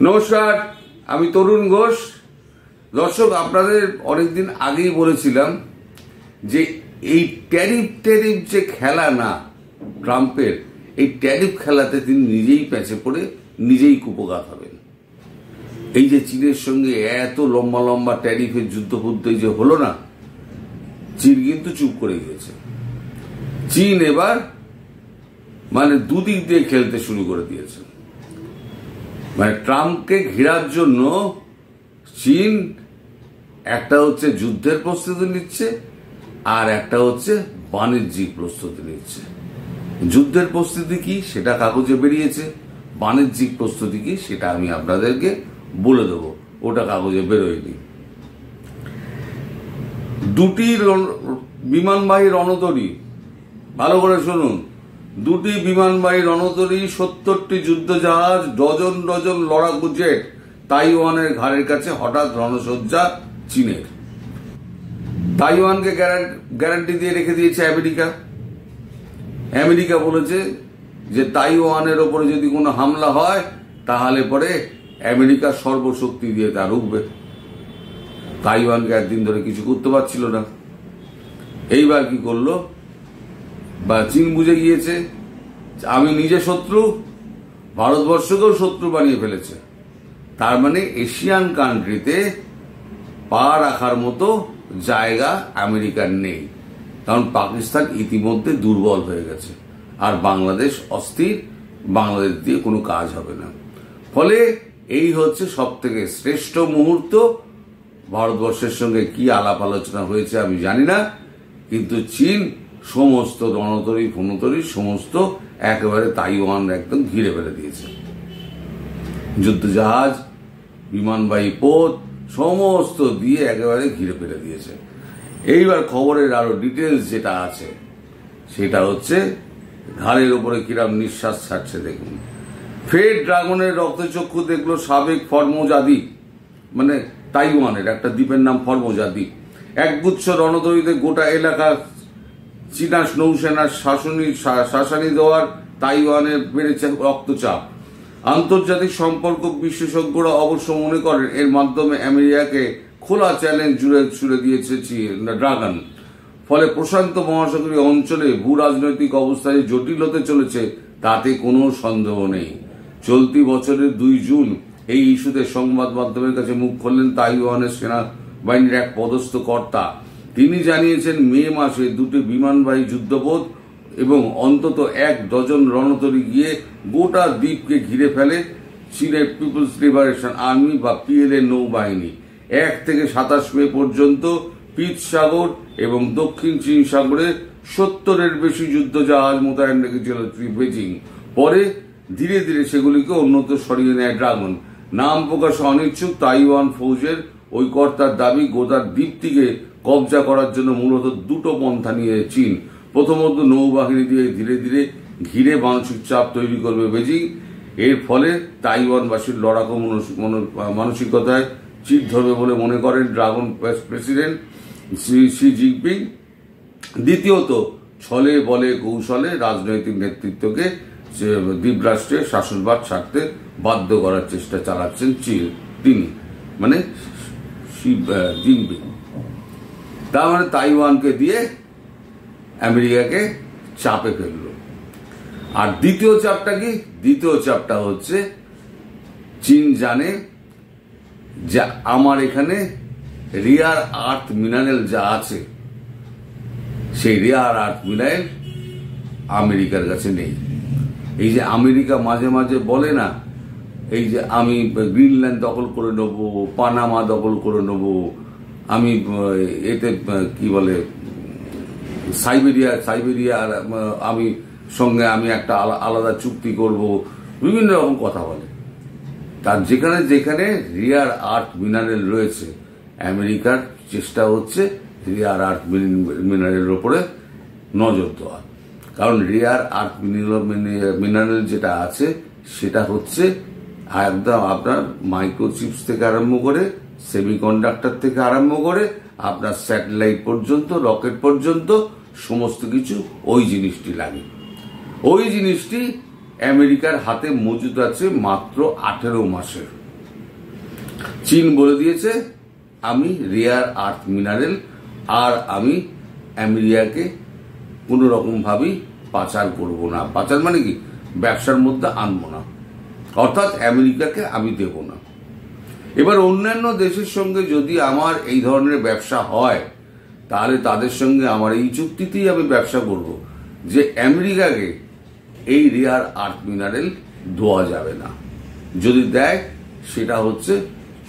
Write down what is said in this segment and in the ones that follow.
নমস্কার, আমি তরুণ ঘোষ। দর্শক, আপনাদের অনেকদিন আগেই বলেছিলাম যে এই ট্যারিফ যে খেলা না ট্রাম্পের, এই ট্যারিফ খেলাতে তিনি নিজেই প্যাঁচে পড়ে নিজেই কুপঘাত হবেন। এই যে চীনের সঙ্গে এত লম্বা লম্বা ট্যারিফের যুদ্ধ যে হলো না, চীন কিন্তু চুপ করে গিয়েছে। চীন এবার দুদিক দিয়ে খেলতে শুরু করে দিয়েছে। ট্রাম্পকে ঘেরার জন্য চীন একটা হচ্ছে যুদ্ধের প্রস্তুতি নিচ্ছে, আর একটা হচ্ছে বাণিজ্যিক প্রস্তুতি নিচ্ছে। যুদ্ধের প্রস্তুতি কি সেটা কাগজে বেরিয়েছে, বাণিজ্যিক প্রস্তুতি কি সেটা আমি আপনাদেরকে বলে দেব, ওটা কাগজে বেরোয়নি। দুটি বিমানবাহী রণতরী, ভালো করে শুনুন, দুটি বিমানবাহী রণতরী, 70টি যুদ্ধ জাহাজ, ডজন ডজন লড়াকু জেট তাইওয়ানের ঘাড়ের কাছে হঠাৎ রণসজ্জা চীনের। তাইওয়ানকে গ্যারান্টি দিয়ে রেখে দিয়েছে আমেরিকা। আমেরিকা বলেছে যে তাইওয়ানের ওপরে যদি কোনো হামলা হয় তাহলে পরে আমেরিকা সর্বশক্তি দিয়ে তা রুখবে। তাইওয়ানকে একদিন ধরে কিছু করতে পারছিল না। এইবার কি করলো, চীন বুঝে গিয়েছে আমি নিজে শত্রু, ভারতবর্ষকেও শত্রু বানিয়ে ফেলেছে। তার মানে এশিয়ান কান্ট্রিতে পা রাখার মতো জায়গা আমেরিকার নেই, কারণ পাকিস্তান ইতিমধ্যে দুর্বল হয়ে গেছে, আর বাংলাদেশ অস্থির, বাংলাদেশ দিয়ে কোনো কাজ হবে না। ফলে এই হচ্ছে সব থেকে শ্রেষ্ঠ মুহূর্ত। ভারতবর্ষের সঙ্গে কি আলাপ আলোচনা হয়েছে আমি জানি না, কিন্তু চীন সমস্ত রণতরী ফণতরী সমস্ত একেবারে তাইওয়ান একদম ঘিরে ফেলে দিয়েছে। যুদ্ধজাহাজ, বিমানবাহী পোত সমস্ত দিয়ে একেবারে ঘিরে ফেলে দিয়েছে। এইবার খবরের আরো ডিটেলস যেটা আছে সেটা হচ্ছে ঘাড়ের উপরে কিরাম নিঃশ্বাস ছাড়ছে দেখুন। ফের ড্রাগনের রক্তচক্ষু দেখলো সাবেক ফরমোজা দ্বীপ, তাইওয়ানের একটা দ্বীপের নাম ফরমোজা দ্বীপ। একগুচ্ছ রণতরীতে গোটা এলাকা চীনা নৌসেনার শাসানি দেওয়ার তাইওয়ানের বেড়েছে রক্তচাপ। আন্তর্জাতিক সম্পর্ক বিশেষজ্ঞরা অবশ্য মনে করেন এর মাধ্যমে আমেরিকাকে খোলা চ্যালেঞ্জ জুড়ে দিয়েছে ড্রাগন। ফলে প্রশান্ত মহাসাগরীয় অঞ্চলে ভূ রাজনৈতিক অবস্থা যে জটিল হতে চলেছে তাতে কোনো সন্দেহ নেই। চলতি বছরের 2 জুন এই ইস্যুতে সংবাদ মাধ্যমের কাছে মুখ খুললেন তাইওয়ানের সেনাবাহিনীর এক পদস্থ কর্তা। তিনি জানিয়েছেন মে মাসে 2টি বিমানবাহী যুদ্ধপোত এবং অন্তত 1 ডজন রণতরী গিয়ে গোটা দ্বীপকে ঘিরে ফেলে চীনের পিপলস লিবারেশন আর্মি বা PLA নৌবাহিনী। 1 থেকে 27 মে পর্যন্ত পিচ সাগর এবং দক্ষিণ চীন সাগরে 70-এর বেশি যুদ্ধ জাহাজ মোতায়েন রেখেছিল বেজিং। পরে ধীরে ধীরে সেগুলিকে অন্যত্র সরিয়ে নেয় ড্রাগন। নাম প্রকাশে অনিচ্ছুক তাইওয়ান ফৌজের ওই কর্তার দাবি, গোটা দ্বীপটিকে কবজা করার জন্য মূলত 2টো পন্থা নিয়ে চীন। প্রথমত নৌবাহিনী দিয়ে ধীরে ধীরে ঘিরে মানসিক চাপ তৈরি করবে বেজিং। এর ফলে তাইওয়ানবাসীর লড়াকু মানসিকতায় চির ধরবে বলে মনে করেন ড্রাগন প্রেসিডেন্ট শি জিনপিং। দ্বিতীয়ত ছলে বলে কৌশলে রাজনৈতিক নেতৃত্বকে দ্বীপরাষ্ট্রের শাসনভার ছাড়তে বাধ্য করার চেষ্টা চালাচ্ছেন তিনি, শি জিনপিং। তার তাইওয়ানকে দিয়ে আমেরিকাকে চাপে ফেলল। আর দ্বিতীয় চাপটা কি? দ্বিতীয় চাপটা হচ্ছে চীন জানে যে আমার এখানে রেয়ার আর্থ মিনারেল যা আছে সেই রেয়ার আর্থ মিনারেল আমেরিকার কাছে নেই। এই যে আমেরিকা মাঝে মাঝে বলে না, এই যে আমি গ্রিনল্যান্ড দখল করে নেব, পানামা দখল করে নেব, আমি এতে কি বলে সাইবেরিয়া আমি সঙ্গে একটা আলাদা চুক্তি করব, বিভিন্ন রকম কথা বলে। তার যেখানে যেখানে রেয়ার আর্থ মিনারেল রয়েছে আমেরিকার চেষ্টা হচ্ছে রেয়ার আর্থ মিনারেলের উপরে নজর দেওয়া। কারণ রেয়ার আর্থ মিনারেল যেটা আছে সেটা হচ্ছে একদম আপনার মাইক্রোচিপস থেকে আরম্ভ করে, সেমিকন্ডাক্টর থেকে আরম্ভ করে আপনার স্যাটেলাইট পর্যন্ত, রকেট পর্যন্ত সমস্ত কিছু ওই জিনিসটি লাগে। ওই জিনিসটি আমেরিকার হাতে মজুদ আছে মাত্র 18 মাসের। চীন বলে দিয়েছে আমি রেয়ার আর্থ মিনারেল আর আমি আমেরিকাকে কোনো রকম ভাবেই পাচার করব না। পাচার মানে কি, ব্যবসার মধ্যে আনবো না, অর্থাৎ আমেরিকাকে আমি দেব না। এবার অন্যান্য দেশের সঙ্গে যদি আমার এই ধরনের ব্যবসা হয়, তাহলে তাদের সঙ্গে আমার এই চুক্তিতেই আমি ব্যবসা করব যে আমেরিকাকে এই রেয়ার আর্থ মিনারেল দেওয়া যাবে না। যদি দেয় সেটা হচ্ছে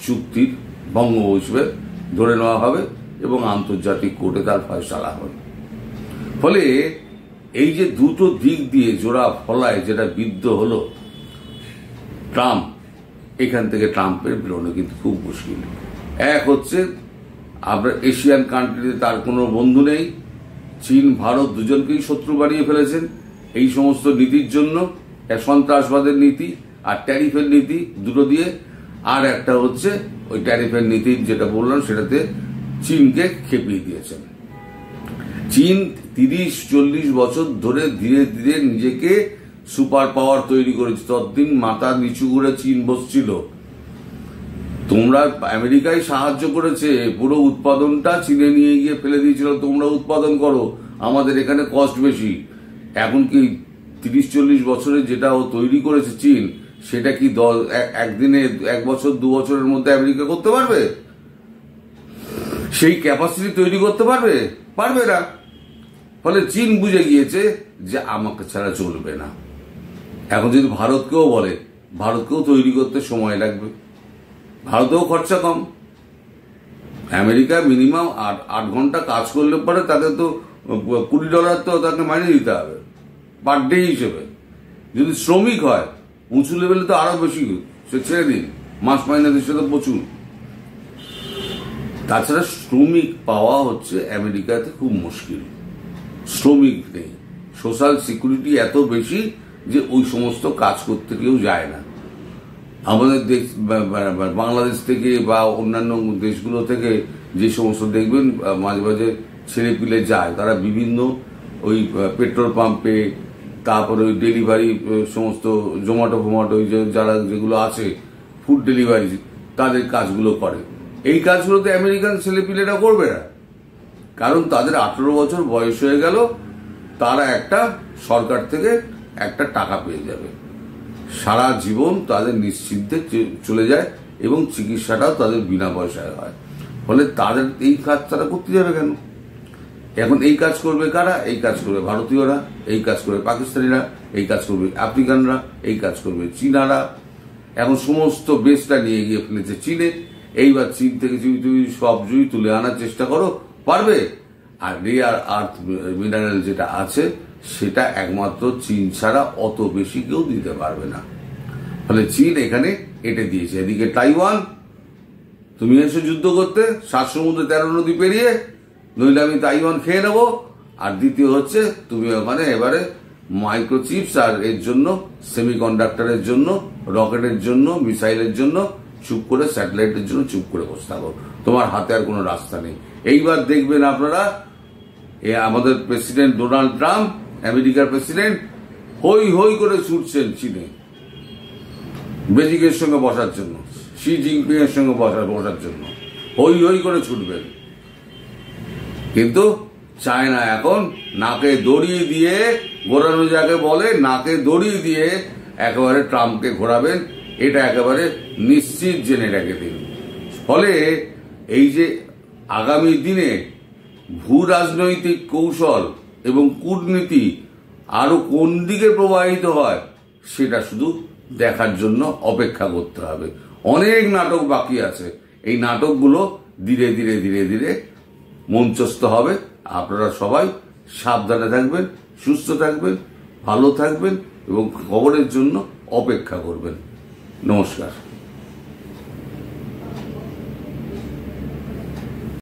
চুক্তির ভঙ্গ হিসেবে ধরে নেওয়া হবে এবং আন্তর্জাতিক কোর্টে তার ফয়সালা হবে। ফলে এই যে দুটো দিক দিয়ে জোড়া ফলায় যেটা বিদ্ধ হলো ট্রাম্প, এখান থেকে ট্রাম্পের বেরোনো কিন্তু খুব মুশকিল। এক হচ্ছে আপনার এশিয়ান কান্ট্রিতে তার কোনো বন্ধু নেই, চীন ভারত দুজনকেই শত্রু বানিয়ে ফেলেছেন এই সমস্ত নীতির জন্য, সন্ত্রাসবাদের নীতি আর ট্যারিফের নীতি দুটো দিয়ে। আর একটা হচ্ছে ওই ট্যারিফের নীতি যেটা বললাম সেটাতে চীনকে খেপিয়ে দিয়েছেন। চীন 30-40 বছর ধরে ধীরে ধীরে নিজেকে সুপার পাওয়ার তৈরি করেছে। ততদিন মাথা নিচু করে চীন বসছিল। তোমরা আমেরিকায় সাহায্য করেছে, পুরো উৎপাদনটা চীনে নিয়ে গিয়ে ফেলে দিয়েছিল, তোমরা উৎপাদন করো, আমাদের এখানে কস্ট বেশি। এখন কি 30-40 বছরে যেটা ও তৈরি করেছে চীন, সেটা কি একদিনে 1 বছর 2 বছরের মধ্যে আমেরিকা করতে পারবে? সেই ক্যাপাসিটি তৈরি করতে পারবে? পারবে না। ফলে চীন বুঝে গিয়েছে যে আমাকে ছাড়া চলবে না। এখন যদি ভারতকেও বলে, ভারতকেও তৈরি করতে সময় লাগবে, ভারতেও খরচা কম। আমেরিকা মিনিমাম 8 ঘন্টা কাজ করলে পরে তাকে তো $20 তো তাকে মাইনে দিতে হবে পার ডে হিসেবে। যদি শ্রমিক হয় উঁচু লেভেলে তো আরো বেশি, সে ছেড়ে দিন, মাস মাইনে দিচ্ছে তো প্রচুর। তাছাড়া শ্রমিক পাওয়া হচ্ছে আমেরিকাতে খুব মুশকিল, শ্রমিক নেই, সোশ্যাল সিকিউরিটি এত বেশি যে ওই সমস্ত কাজ করতে কেউ যায় না। আমাদের দেশ বাংলাদেশ থেকে বা অন্যান্য দেশগুলো থেকে যে সমস্ত দেখবেন মাঝে মাঝে ছেলে পিলে যায়, তারা বিভিন্ন ওই পেট্রোল পাম্পে, তারপরে ওই ডেলিভারি সমস্ত জোম্যাটো ফোম্যাটো যারা যেগুলো আছে ফুড ডেলিভারি, তাদের কাজগুলো করে। এই কাজগুলোতে আমেরিকান ছেলেপিলেরা করবে না, কারণ তাদের 18 বছর বয়স হয়ে গেল, তারা একটা সরকার থেকে একটা টাকা পেয়ে যাবে, সারা জীবন তাদের নিশ্চিন্তে চলে যায় এবং চিকিৎসাটাও তাদের বিনা পয়সায় হয়। ফলে তাদের এই কাজ তারা করতে যাবে কেন? এখন এই কাজ করবে কারা? এই কাজ করবে ভারতীয়রা, এই কাজ করবে পাকিস্তানিরা, এই কাজ করবে আফ্রিকানরা, এই কাজ করবে চীনারা। এখন সমস্ত বেসটা নিয়ে গিয়ে ফেলেছে চীনে। এইবার চীন থেকে তুমি সব জুই তুলে আনার চেষ্টা করো, পারবে? আর রেয়ার আর্থ মিনারেল যেটা আছে সেটা একমাত্র চীন ছাড়া অত বেশি কেউ দিতে পারবে না। ফলে চীন এখানে এটে দিয়েছে। এদিকে তাইওয়ান, তুমি এসে যুদ্ধ করতে 7 সমুদ্র 13 নদী পেরিয়ে, নইলে আমি তাইওয়ান খেয়ে নেবো। আর দ্বিতীয় হচ্ছে তুমি ওখানে এবারে মাইক্রোচিপস আর এর জন্য সেমিকন্ডাক্টরের জন্য, রকেটের জন্য, মিসাইলের জন্য চুপ করে, স্যাটেলাইটের জন্য চুপ করে বসে থাকো, তোমার হাতে আর কোনো রাস্তা নেই। এইবার দেখবেন আপনারা আমাদের প্রেসিডেন্ট ডোনাল্ড ট্রাম্প, আমেরিকার প্রেসিডেন্ট, হই হই করে ছুটছেন চীনে বেজিংয়ের সঙ্গে বসার জন্য, শি জিনপিং এর সঙ্গে বসার জন্য হই হই করে ছুটবেন। কিন্তু চায়না এখন নাকে দড়ি দিয়ে ঘোরানো, যাকে বলে নাকে দড়ি দিয়ে একেবারে ট্রাম্পকে ঘোরাবেন, এটা একেবারে নিশ্চিত জেনে রেখে দিন। ফলে এই যে আগামী দিনে ভূ রাজনৈতিক কৌশল এবং কূটনীতি আরো কোন দিকে প্রবাহিত হয় সেটা শুধু দেখার জন্য অপেক্ষা করতে হবে। অনেক নাটক বাকি আছে, এই নাটকগুলো ধীরে ধীরে ধীরে ধীরে মঞ্চস্থ হবে। আপনারা সবাই সাবধানে থাকবেন, সুস্থ থাকবেন, ভালো থাকবেন এবং খবরের জন্য অপেক্ষা করবেন। নমস্কার।